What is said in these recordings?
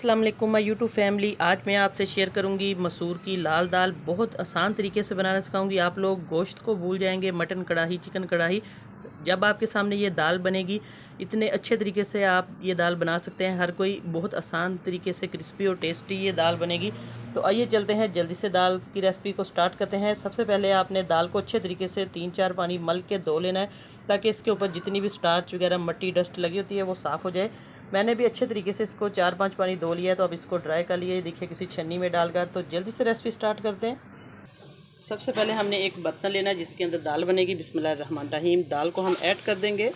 अस्सलाम वालेकुम my YouTube family. आज मैं आपसे शेयर करूंगी मसूर की लाल दाल। बहुत आसान तरीके से बनाना सिखाऊंगी। आप लोग गोश्त को भूल जाएंगे, मटन कढ़ाई, चिकन कढ़ाई। जब आपके सामने ये दाल बनेगी, इतने अच्छे तरीके से आप ये दाल बना सकते हैं। हर कोई बहुत आसान तरीके से क्रिस्पी और टेस्टी ये दाल बनेगी। तो आइए चलते हैं, जल्दी से दाल की रेसिपी को स्टार्ट करते हैं। सबसे पहले आपने दाल को अच्छे तरीके से 3-4 पानी मल के धो लेना है, ताकि इसके ऊपर जितनी भी स्टार्च वगैरह मट्टी डस्ट लगी होती है वो साफ़ हो जाए। मैंने भी अच्छे तरीके से इसको 4-5 पानी धो लिया है, तो अब इसको ड्राई कर लिया है, देखिए किसी छन्नी में डालकर। तो जल्दी से रेसिपी स्टार्ट करते हैं। सबसे पहले हमने एक बर्तन लेना है जिसके अंदर दाल बनेगी। बिस्मिल्लाहिर्रहमानिर्रहीम। दाल को हम ऐड कर देंगे।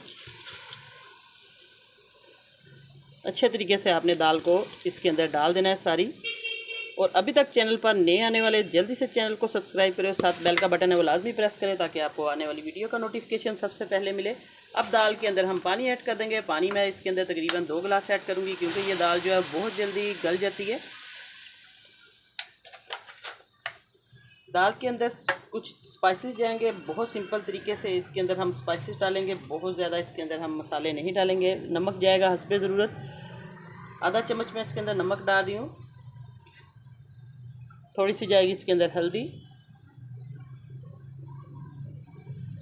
अच्छे तरीके से आपने दाल को इसके अंदर डाल देना है सारी। और अभी तक चैनल पर नए आने वाले जल्दी से चैनल को सब्सक्राइब करें और साथ बेल का बटन है वो लाजमी प्रेस करें, ताकि आपको आने वाली वीडियो का नोटिफिकेशन सबसे पहले मिले। अब दाल के अंदर हम पानी ऐड कर देंगे। पानी मैं इसके अंदर तकरीबन 2 गिलास ऐड करूंगी, क्योंकि ये दाल जो है बहुत जल्दी गल जाती है। दाल के अंदर कुछ स्पाइसेस जाएंगे बहुत सिंपल तरीके से। इसके अंदर हम स्पाइसेस डालेंगे, बहुत ज़्यादा इसके अंदर हम मसाले नहीं डालेंगे। नमक जाएगा हस्बे ज़रूरत। आधा चम्मच मैं इसके अंदर नमक डाल रही हूँ। थोड़ी सी जाएगी इसके अंदर हल्दी।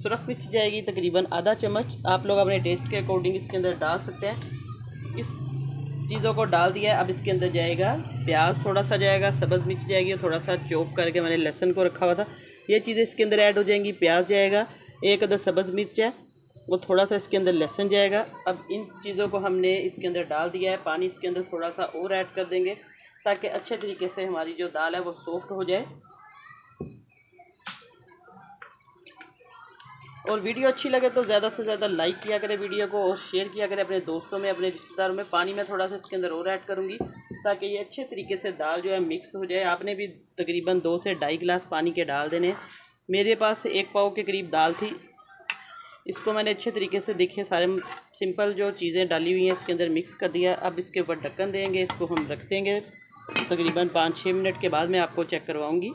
सुरख मिर्च जाएगी तकरीबन आधा चम्मच। आप लोग अपने टेस्ट के अकॉर्डिंग इसके अंदर डाल सकते हैं। इस चीज़ों को डाल दिया है। अब इसके अंदर जाएगा प्याज, थोड़ा सा जाएगा सब्ज़ मिर्च जाएगी, थोड़ा सा चॉप करके मैंने लहसुन को रखा हुआ था, ये चीज़ें इसके अंदर ऐड हो जाएंगी। प्याज जाएगा, एक अदर सब्ज़ मिर्च है, वो थोड़ा सा इसके अंदर लहसुन जाएगा। अब इन चीज़ों को हमने इसके अंदर डाल दिया है। पानी इसके अंदर थोड़ा सा और ऐड कर देंगे, ताकि अच्छे तरीके से हमारी जो दाल है वो सॉफ्ट हो जाए। और वीडियो अच्छी लगे तो ज़्यादा से ज़्यादा लाइक किया करें वीडियो को, और शेयर किया करें अपने दोस्तों में, अपने रिश्तेदारों में। पानी में थोड़ा सा इसके अंदर और ऐड करूँगी, ताकि ये अच्छे तरीके से दाल जो है मिक्स हो जाए। आपने भी तकरीबन 2 से 2.5 गिलास पानी के डाल देने। मेरे पास 1 पाव के करीब दाल थी। इसको मैंने अच्छे तरीके से देखिए सारे सिंपल जो चीज़ें डाली हुई हैं इसके अंदर मिक्स कर दिया। अब इसके ऊपर ढक्कन देंगे, इसको हम रख देंगे। तकरीबन 5-6 मिनट के बाद मैं आपको चेक करवाऊँगी।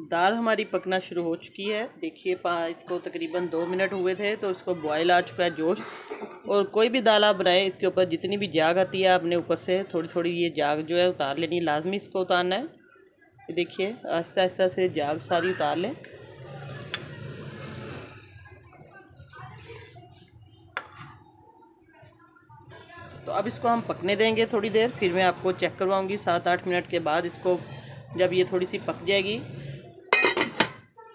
दाल हमारी पकना शुरू हो चुकी है। देखिए इसको तकरीबन 2 मिनट हुए थे, तो इसको बॉयल आ चुका है जोश। और कोई भी दाल आप बनाए, इसके ऊपर जितनी भी जाग आती है आपने ऊपर से थोड़ी थोड़ी ये जाग जो है उतार लेनी, लाजमी इसको उतारना है। ये देखिए आहिस्ता आहिस्ता से जाग सारी उतार लें। तो अब इसको हम पकने देंगे थोड़ी देर, फिर मैं आपको चेक करवाऊँगी 7-8 मिनट के बाद। इसको जब ये थोड़ी सी पक जाएगी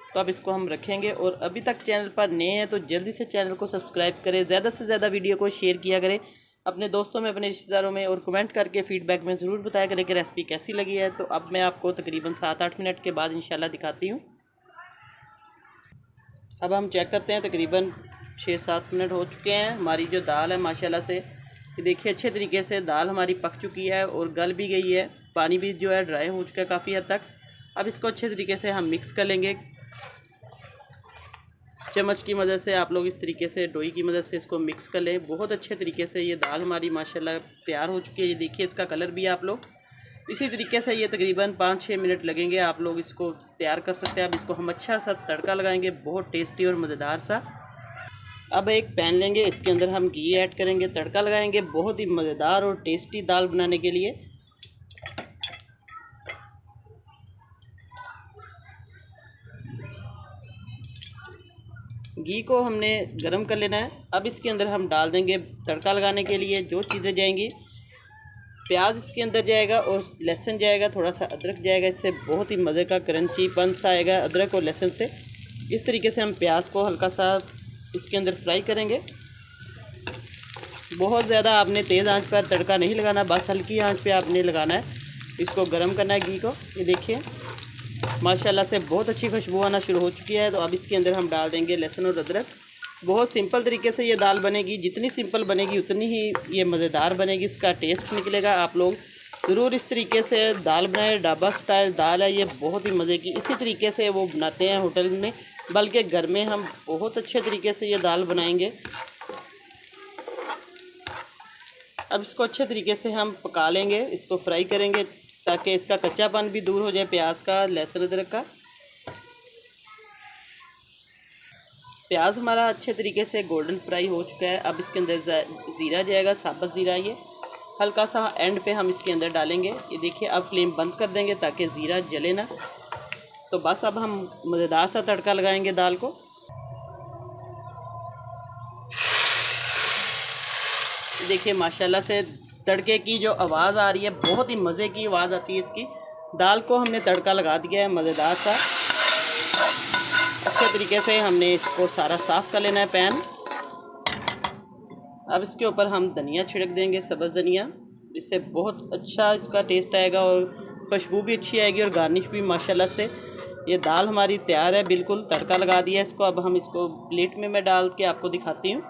तो अब इसको हम रखेंगे। और अभी तक चैनल पर नए हैं तो जल्दी से चैनल को सब्सक्राइब करें, ज़्यादा से ज़्यादा वीडियो को शेयर किया करें अपने दोस्तों में, अपने रिश्तेदारों में, और कमेंट करके फीडबैक में ज़रूर बताया करें कि रेसिपी कैसी लगी है। तो अब मैं आपको तकरीबन 7-8 मिनट के बाद इंशाल्लाह दिखाती हूँ। अब हम चेक करते हैं, तकरीबन 6-7 मिनट हो चुके हैं। हमारी जो दाल है माशाल्लाह से देखिए अच्छे तरीके से दाल हमारी पक चुकी है और गल भी गई है। पानी भी जो है ड्राई हो चुका है काफ़ी हद तक। अब इसको अच्छे तरीके से हम मिक्स कर लेंगे चम्मच की मदद से। आप लोग इस तरीके से डोई की मदद से इसको मिक्स कर लें। बहुत अच्छे तरीके से ये दाल हमारी माशाल्लाह तैयार हो चुकी है। ये देखिए इसका कलर भी आप लोग इसी तरीके से ये तकरीबन 5-6 मिनट लगेंगे, आप लोग इसको तैयार कर सकते हैं। अब इसको हम अच्छा सा तड़का लगाएंगे, बहुत टेस्टी और मज़ेदार सा। अब एक पैन लेंगे, इसके अंदर हम घी ऐड करेंगे, तड़का लगाएंगे बहुत ही मज़ेदार और टेस्टी दाल बनाने के लिए। घी को हमने गरम कर लेना है। अब इसके अंदर हम डाल देंगे तड़का लगाने के लिए जो चीज़ें जाएंगी। प्याज इसके अंदर जाएगा और लहसुन जाएगा, थोड़ा सा अदरक जाएगा। इससे बहुत ही मज़े का क्रंची पन सा आएगा अदरक और लहसुन से। इस तरीके से हम प्याज को हल्का सा इसके अंदर फ्राई करेंगे। बहुत ज़्यादा आपने तेज़ आंच पर तड़का नहीं लगाना, बस हल्की आंच पे आपने लगाना है। इसको गरम करना है घी को। ये देखिए माशाल्लाह से बहुत अच्छी खुशबू आना शुरू हो चुकी है। तो अब इसके अंदर हम डाल देंगे लहसुन और अदरक। बहुत सिंपल तरीके से ये दाल बनेगी, जितनी सिंपल बनेगी उतनी ही ये मज़ेदार बनेगी, इसका टेस्ट निकलेगा। आप लोग ज़रूर इस तरीके से दाल बनाएं। ढाबा स्टाइल दाल है ये, बहुत ही मज़े की। इसी तरीके से वो बनाते हैं होटल में, बल्कि घर में हम बहुत अच्छे तरीके से ये दाल बनाएंगे। अब इसको अच्छे तरीके से हम पका लेंगे, इसको फ्राई करेंगे, ताकि इसका कच्चापन भी दूर हो जाए प्याज का, लहसुन अदरक का। प्याज हमारा अच्छे तरीके से गोल्डन फ्राई हो चुका है। अब इसके अंदर ज़ीरा जाएगा, साबुत ज़ीरा। ये हल्का सा एंड पे हम इसके अंदर डालेंगे। ये देखिए, अब फ्लेम बंद कर देंगे ताकि ज़ीरा जले ना। तो बस अब हम मज़ेदार सा तड़का लगाएंगे दाल को। देखिए माशाल्लाह से तड़के की जो आवाज़ आ रही है, बहुत ही मज़े की आवाज़ आती है इसकी। दाल को हमने तड़का लगा दिया है मज़ेदार सा। अच्छे तरीके से हमने इसको सारा साफ़ कर लेना है पैन। अब इसके ऊपर हम धनिया छिड़क देंगे, सब्ज़ धनिया। इससे बहुत अच्छा इसका टेस्ट आएगा और खुशबू भी अच्छी आएगी और गार्निश भी माशाल्लाह से। ये दाल हमारी तैयार है, बिल्कुल तड़का लगा दिया इसको। अब हम इसको प्लेट में मैं डाल के आपको दिखाती हूँ।